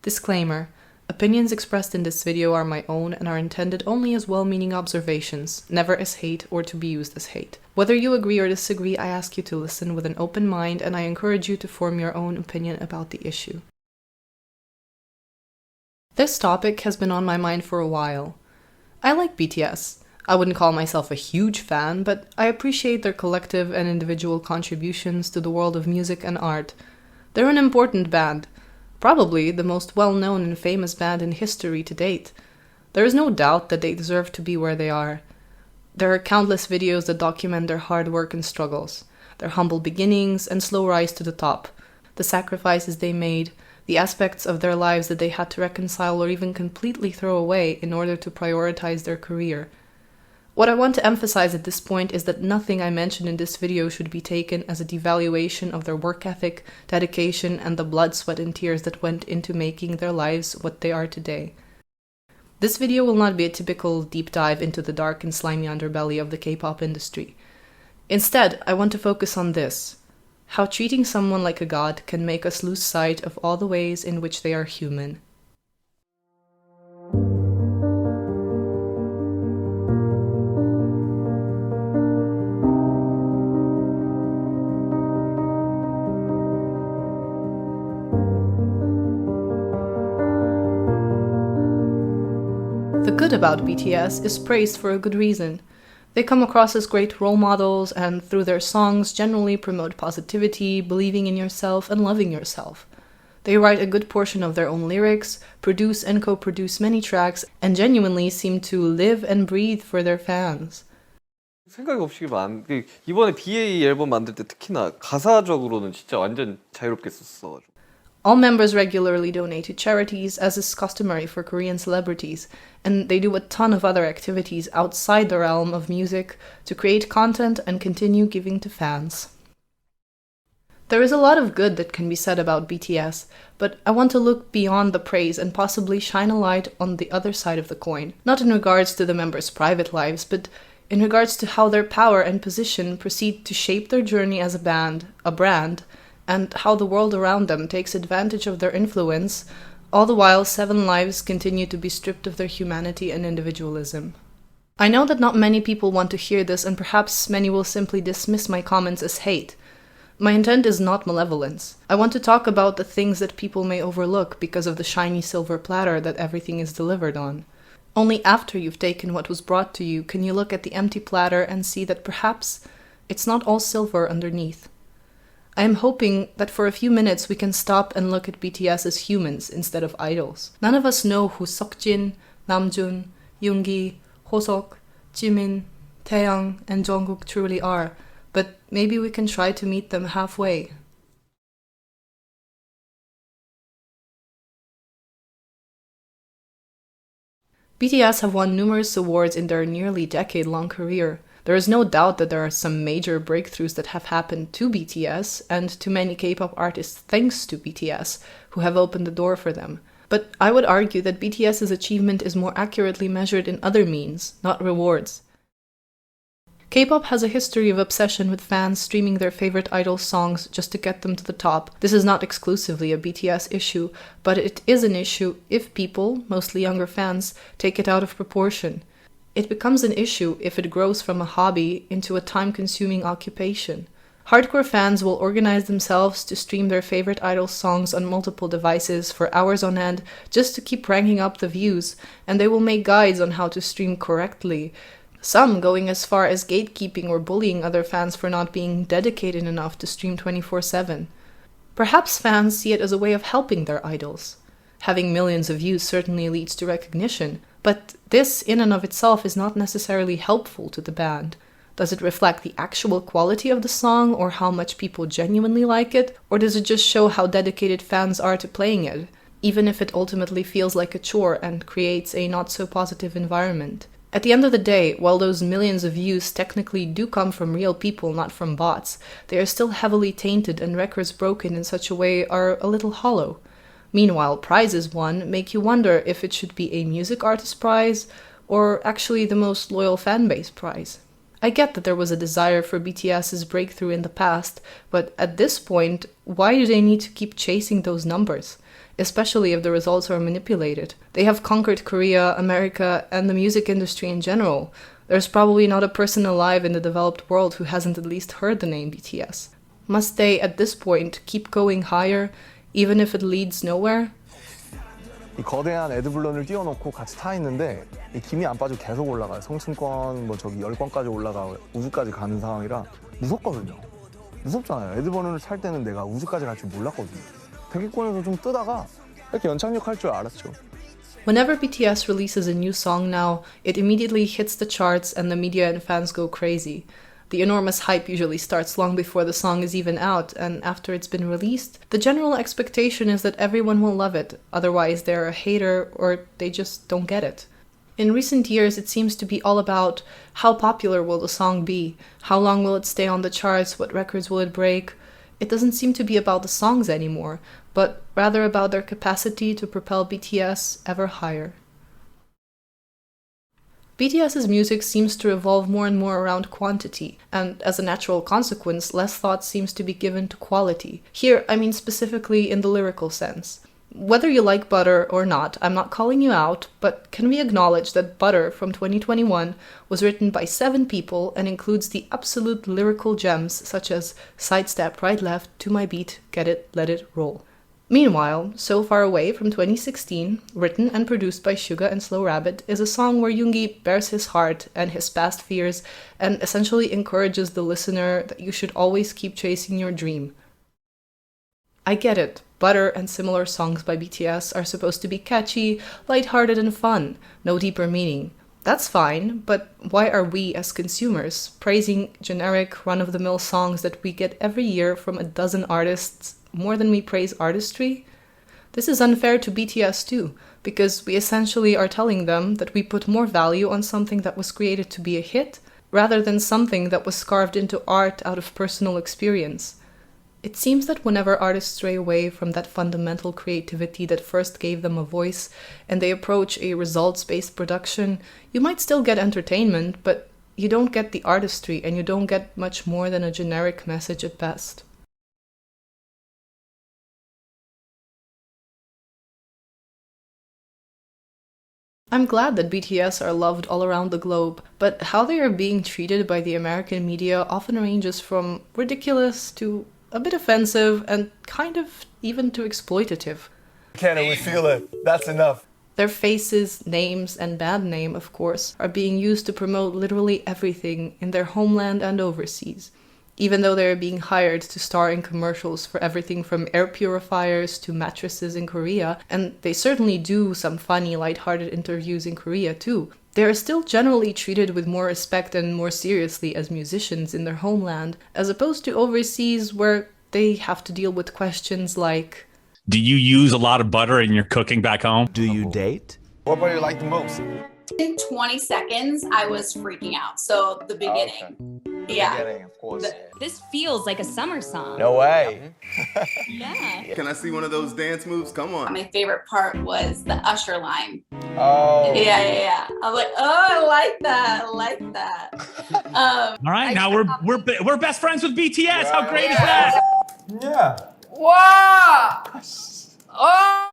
Disclaimer. Opinions expressed in this video are my own and are intended only as well-meaning observations, never as hate or to be used as hate. Whether you agree or disagree, I ask you to listen with an open mind and I encourage you to form your own opinion about the issue. This topic has been on my mind for a while. I like BTS. I wouldn't call myself a huge fan, but I appreciate their collective and individual contributions to the world of music and art. They're an important band. Probably the most well-known and famous band in history to date. There is no doubt that they deserve to be where they are. There are countless videos that document their hard work and struggles, their humble beginnings and slow rise to the top, the sacrifices they made, the aspects of their lives that they had to reconcile or even completely throw away in order to prioritize their career. What I want to emphasize at this point is that nothing I mention in this video should be taken as a devaluation of their work ethic, dedication, and the blood, sweat, and tears that went into making their lives what they are today. This video will not be a typical deep dive into the dark and slimy underbelly of the K-pop industry. Instead, I want to focus on this: how treating someone like a god can make us lose sight of all the ways in which they are human. The good about BTS is praised for a good reason. They come across as great role models and through their songs generally promote positivity, believing in yourself, and loving yourself. They write a good portion of their own lyrics, produce and co-produce many tracks, and genuinely seem to live and breathe for their fans. 생각이 없이 이번에 BA 앨범 만들 때 특히나 가사적으로는 진짜 완전 자유롭게 썼어. All members regularly donate to charities, as is customary for Korean celebrities, and they do a ton of other activities outside the realm of music to create content and continue giving to fans. There is a lot of good that can be said about BTS, but I want to look beyond the praise and possibly shine a light on the other side of the coin, not in regards to the members' private lives, but in regards to how their power and position proceed to shape their journey as a band, a brand, and how the world around them takes advantage of their influence, all the while 7 lives continue to be stripped of their humanity and individualism. I know that not many people want to hear this, and perhaps many will simply dismiss my comments as hate. My intent is not malevolence. I want to talk about the things that people may overlook because of the shiny silver platter that everything is delivered on. Only after you've taken what was brought to you can you look at the empty platter and see that perhaps it's not all silver underneath. I am hoping that for a few minutes we can stop and look at BTS as humans instead of idols. None of us know who Seokjin, Namjoon, Yoongi, Hoseok, Jimin, Taeyang, and Jungkook truly are, but maybe we can try to meet them halfway. BTS have won numerous awards in their nearly decade-long career. There is no doubt that there are some major breakthroughs that have happened to BTS and to many K-pop artists thanks to BTS, who have opened the door for them. But I would argue that BTS's achievement is more accurately measured in other means, not rewards. K-pop has a history of obsession with fans streaming their favorite idol songs just to get them to the top. This is not exclusively a BTS issue, but it is an issue if people, mostly younger fans, take it out of proportion. It becomes an issue if it grows from a hobby into a time-consuming occupation. Hardcore fans will organize themselves to stream their favorite idol songs on multiple devices for hours on end just to keep ranking up the views, and they will make guides on how to stream correctly, some going as far as gatekeeping or bullying other fans for not being dedicated enough to stream 24/7. Perhaps fans see it as a way of helping their idols. Having millions of views certainly leads to recognition, but this in and of itself is not necessarily helpful to the band. Does it reflect the actual quality of the song or how much people genuinely like it, or does it just show how dedicated fans are to playing it, even if it ultimately feels like a chore and creates a not-so-positive environment? At the end of the day, while those millions of views technically do come from real people, not from bots, they are still heavily tainted and records broken in such a way are a little hollow. Meanwhile, prizes won make you wonder if it should be a music artist prize or actually the most loyal fanbase prize. I get that there was a desire for BTS's breakthrough in the past, but at this point, why do they need to keep chasing those numbers? especially if the results are manipulated. They have conquered Korea, America, and the music industry in general. There's probably not a person alive in the developed world who hasn't at least heard the name BTS. Must they, at this point, keep going higher, even if it leads nowhere? 이 거대한 애드블론을 띄워놓고 같이 타 있는데 이 김이 안 빠지고 계속 올라가요. 성층권, 뭐 저기 10권까지 올라가 우주까지 가는 상황이라 무섭거든요. 무섭잖아요. 애드블론을 탈 때는 내가 우주까지 갈 줄 몰랐거든요. 대기권에서 좀 뜨다가 이렇게 연착륙 할 줄 알았죠. Whenever BTS releases a new song now, it immediately hits the charts and the media and fans go crazy. The enormous hype usually starts long before the song is even out, and after it's been released, the general expectation is that everyone will love it, otherwise they're a hater or they just don't get it. In recent years, it seems to be all about how popular will the song be, how long will it stay on the charts, what records will it break. It doesn't seem to be about the songs anymore, but rather about their capacity to propel BTS ever higher. BTS's music seems to revolve more and more around quantity, and as a natural consequence, less thought seems to be given to quality. Here, I mean specifically in the lyrical sense. Whether you like Butter or not, I'm not calling you out, but can we acknowledge that Butter from 2021 was written by 7 people and includes the absolute lyrical gems such as sidestep right left to my beat, get it, let it roll. Meanwhile, So Far Away from 2016, written and produced by Suga and Slow Rabbit, is a song where Yoongi bears his heart and his past fears and essentially encourages the listener that you should always keep chasing your dream. I get it. Butter and similar songs by BTS are supposed to be catchy, lighthearted and fun, no deeper meaning. That's fine, but why are we, as consumers, praising generic, run-of-the-mill songs that we get every year from a dozen artists more than we praise artistry? This is unfair to BTS too, because we essentially are telling them that we put more value on something that was created to be a hit, rather than something that was carved into art out of personal experience. It seems that whenever artists stray away from that fundamental creativity that first gave them a voice, and they approach a results-based production, you might still get entertainment, but you don't get the artistry, and you don't get much more than a generic message at best. I'm glad that BTS are loved all around the globe, but how they are being treated by the American media often ranges from ridiculous to a bit offensive and kind of even to exploitative. Can we feel it? That's enough. Their faces, names, and bad name, of course, are being used to promote literally everything in their homeland and overseas, even though they are being hired to star in commercials for everything from air purifiers to mattresses in Korea, and they certainly do some funny, lighthearted interviews in Korea too. They are still generally treated with more respect and more seriously as musicians in their homeland, as opposed to overseas where they have to deal with questions like, do you use a lot of butter in your cooking back home? Do you date? What part do you like the most? In 20 seconds, I was freaking out. So the beginning. Okay. Yeah. The beginning, of course. This feels like a summer song. No way. Yeah. Can I see one of those dance moves? Come on. My favorite part was the Usher line. Oh. Yeah. I'm like, oh, I like that. All right, now we're best friends with BTS. How great is that? Yeah. Wow! Oh!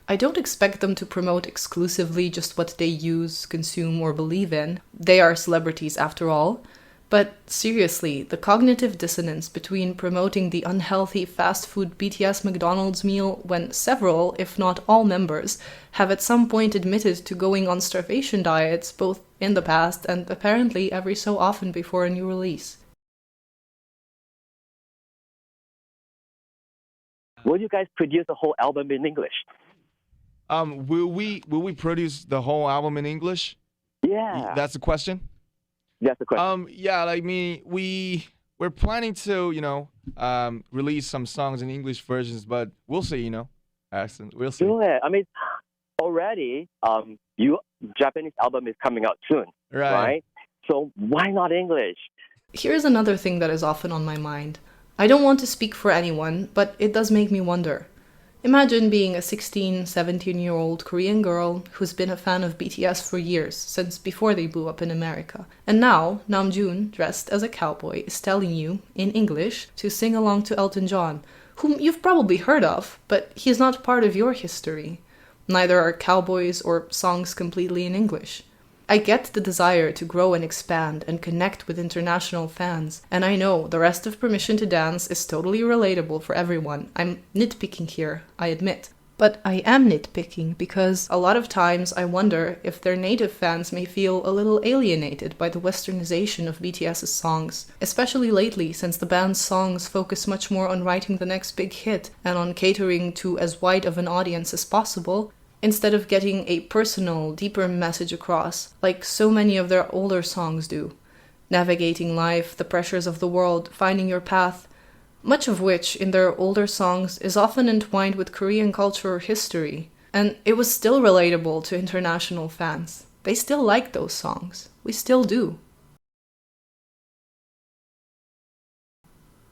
I don't expect them to promote exclusively just what they use, consume, or believe in. They are celebrities after all. But seriously, the cognitive dissonance between promoting the unhealthy fast food BTS McDonald's meal when several, if not all members, have at some point admitted to going on starvation diets both in the past and apparently every so often before a new release. Will you guys produce a whole album in English? Will we produce the whole album in English? Yeah. That's the question? That's the question. Yeah, I mean, we're planning to, release some songs in English versions, but we'll see, Ashton, we'll see. Do it. I mean, already, your Japanese album is coming out soon, right? So why not English? Here's another thing that is often on my mind. I don't want to speak for anyone, but it does make me wonder. Imagine being a 16, 17-year-old Korean girl who's been a fan of BTS for years, since before they blew up in America. And now, Namjoon, dressed as a cowboy, is telling you, in English, to sing along to Elton John, whom you've probably heard of, but he's not part of your history. Neither are cowboys or songs completely in English. I get the desire to grow and expand and connect with international fans, and I know the rest of Permission to Dance is totally relatable for everyone. I'm nitpicking here, I admit. But I am nitpicking because a lot of times I wonder if their native fans may feel a little alienated by the westernization of BTS's songs, especially lately since the band's songs focus much more on writing the next big hit and on catering to as wide of an audience as possible, instead of getting a personal, deeper message across, like so many of their older songs do. Navigating life, the pressures of the world, finding your path, much of which in their older songs is often entwined with Korean culture or history, and it was still relatable to international fans. They still like those songs. We still do.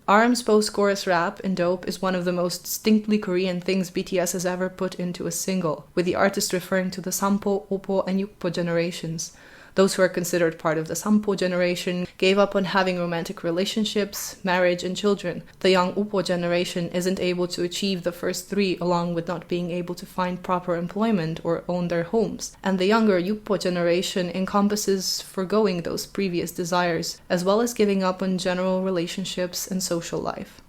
RM's post-chorus rap in Dope is one of the most distinctly Korean things BTS has ever put into a single, with the artist referring to the Sampo, Oppo, and Yukpo generations. Those who are considered part of the Sampo generation gave up on having romantic relationships, marriage, and children. The young Oppo generation isn't able to achieve the first three, along with not being able to find proper employment or own their homes. And the younger Yukpo generation encompasses forgoing those previous desires, as well as giving up on general relationships and social life.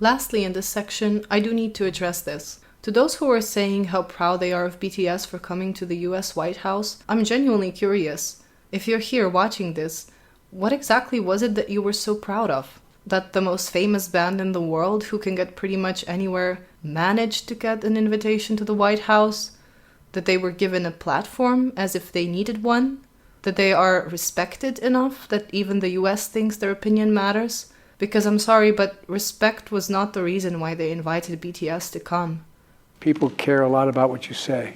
Lastly, in this section, I do need to address this. To those who are saying how proud they are of BTS for coming to the US White House, I'm genuinely curious. If you're here watching this, what exactly was it that you were so proud of? That the most famous band in the world, who can get pretty much anywhere, managed to get an invitation to the White House? That they were given a platform as if they needed one? That they are respected enough that even the US thinks their opinion matters? Because I'm sorry, but respect was not the reason why they invited BTS to come. People care a lot about what you say.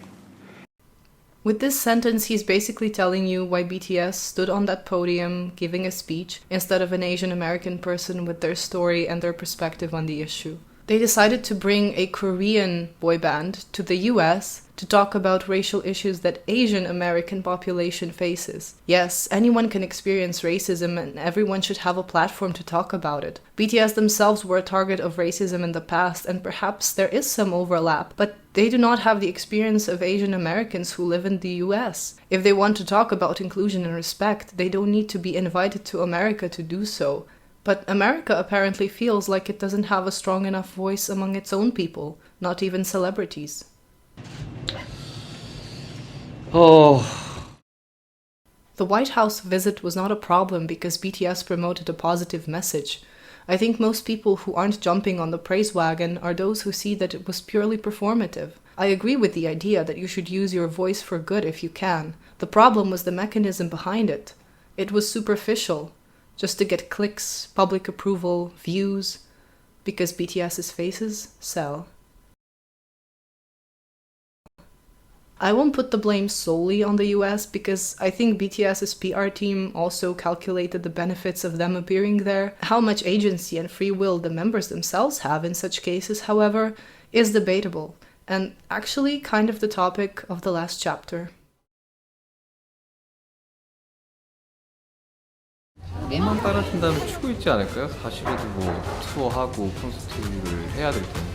With this sentence, he's basically telling you why BTS stood on that podium giving a speech instead of an Asian American person with their story and their perspective on the issue. They decided to bring a Korean boy band to the US to talk about racial issues that Asian American population faces. Yes, anyone can experience racism and everyone should have a platform to talk about it. BTS themselves were a target of racism in the past, and perhaps there is some overlap, but they do not have the experience of Asian Americans who live in the US. If they want to talk about inclusion and respect, they don't need to be invited to America to do so. But America apparently feels like it doesn't have a strong enough voice among its own people, not even celebrities. The White House visit was not a problem because BTS promoted a positive message. I think most people who aren't jumping on the praise wagon are those who see that it was purely performative. I agree with the idea that you should use your voice for good if you can. The problem was the mechanism behind it. It was superficial. Just to get clicks, public approval, views, because BTS's faces sell. I won't put the blame solely on the US because I think BTS's PR team also calculated the benefits of them appearing there. How much agency and free will the members themselves have in such cases, however, is debatable, and actually kind of the topic of the last chapter. 조금만 따라준다면 추고 있지 않을까요? 40에도 뭐 투어하고 콘서트를 해야 될 텐데.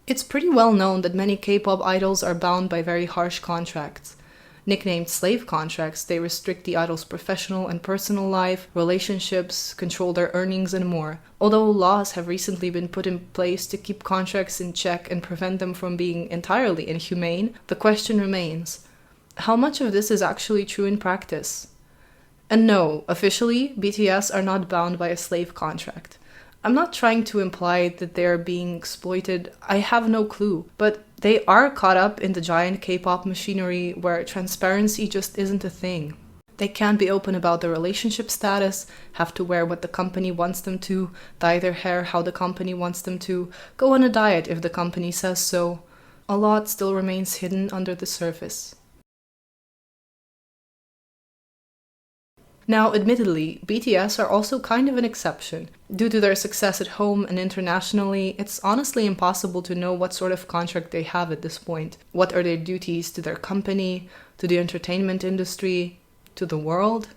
It's pretty well known that many K-pop idols are bound by very harsh contracts. Nicknamed slave contracts, they restrict the idol's professional and personal life, relationships, control their earnings, and more. Although laws have recently been put in place to keep contracts in check and prevent them from being entirely inhumane, the question remains: how much of this is actually true in practice? And no, officially, BTS are not bound by a slave contract. I'm not trying to imply that they are being exploited, I have no clue, but they are caught up in the giant K-pop machinery where transparency just isn't a thing. They can't be open about their relationship status, have to wear what the company wants them to, dye their hair how the company wants them to, go on a diet if the company says so. A lot still remains hidden under the surface. Now, admittedly, BTS are also kind of an exception. Due to their success at home and internationally, it's honestly impossible to know what sort of contract they have at this point. What are their duties to their company, to the entertainment industry, to the world?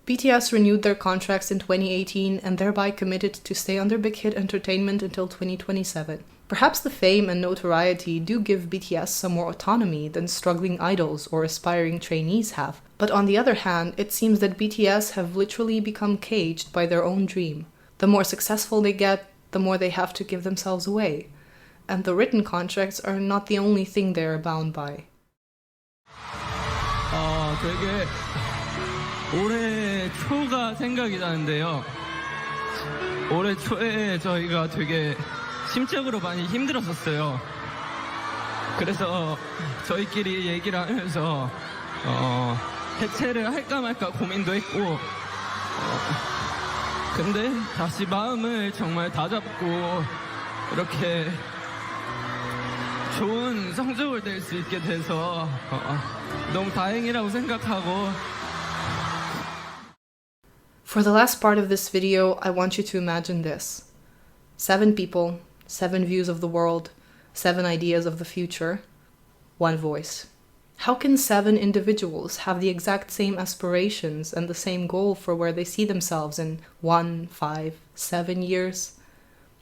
BTS renewed their contracts in 2018 and thereby committed to stay under Big Hit Entertainment until 2027. Perhaps the fame and notoriety do give BTS some more autonomy than struggling idols or aspiring trainees have. But on the other hand, it seems that BTS have literally become caged by their own dream. The more successful they get, the more they have to give themselves away. And the written contracts are not the only thing they are bound by. 되게 올해 초가 생각이 나는데요. 올해 초에 저희가 되게 심적으로 많이 힘들었었어요. 그래서 저희끼리 얘기를 하면서 해체를 할까 말까 고민도 했고 근데 다시 마음을 정말 다잡고 이렇게 좋은 성적을 낼 수 있게 돼서 너무 다행이라고 생각하고 For the last part of this video, I want you to imagine this. 7 people, 7 views of the world, 7 ideas of the future, 1 voice. How can 7 individuals have the exact same aspirations and the same goal for where they see themselves in 1, 5, 7 years?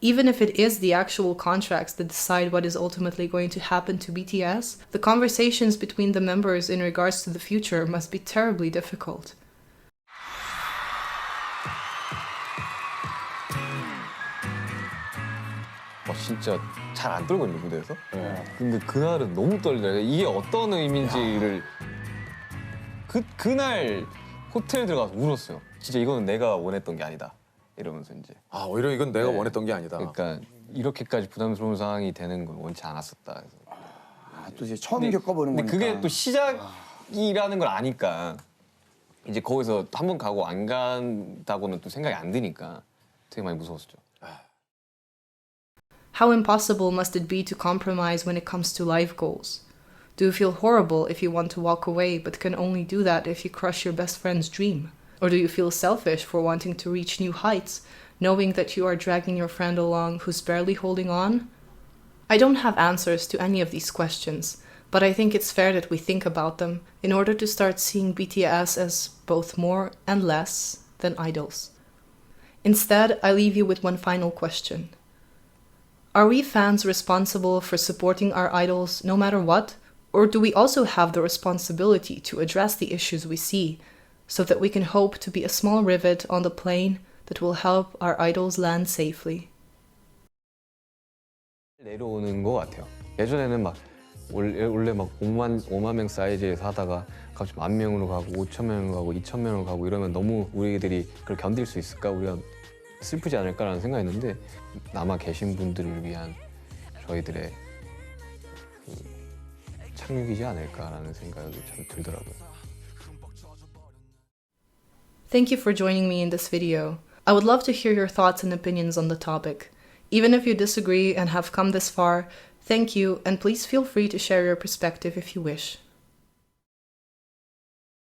Even if it is the actual contracts that decide what is ultimately going to happen to BTS, the conversations between the members in regards to the future must be terribly difficult. 진짜 잘 안 떨거든요, 무대에서. 근데 그날은 너무 떨리더라고요. 이게 어떤 의미인지를 그날 호텔 들어가서 울었어요. 진짜 이거는 내가 원했던 게 아니다. 이러면서 이제. 아, 오히려 이건 내가 원했던 게 아니다. 그러니까 이렇게까지 부담스러운 상황이 되는 건 원치 않았었다. 또 이제 처음 겪어보는 거니까. 근데 그게 또 시작이라는 걸 아니까 이제 거기서 한 번 가고 안 간다고는 또 생각이 안 드니까 되게 많이 무서웠죠. How impossible must it be to compromise when it comes to life goals? Do you feel horrible if you want to walk away but can only do that if you crush your best friend's dream? Or do you feel selfish for wanting to reach new heights, knowing that you are dragging your friend along who's barely holding on? I don't have answers to any of these questions, but I think it's fair that we think about them in order to start seeing BTS as both more and less than idols. Instead, I leave you with one final question. Are we fans responsible for supporting our idols no matter what? Or do we also have the responsibility to address the issues we see, so that we can hope to be a small rivet on the plane that will help our idols land safely? 내려오는 것 같아요. 예전에는 막 원래 막 5만 명 사이즈에서 하다가 갑자기 10,000명으로 가고 5,000명으로 가고 2,000명으로 가고 이러면 너무 우리들이 그걸 견딜 수 있을까? 우리가 슬프지 않을까라는 생각했는데 남아 계신 분들을 위한 저희들의 착륙이지 않을까라는 생각이 참 들더라고요. Thank you for joining me in this video. I would love to hear your thoughts and opinions on the topic. Even if you disagree and have come this far, thank you, and please feel free to share your perspective if you wish.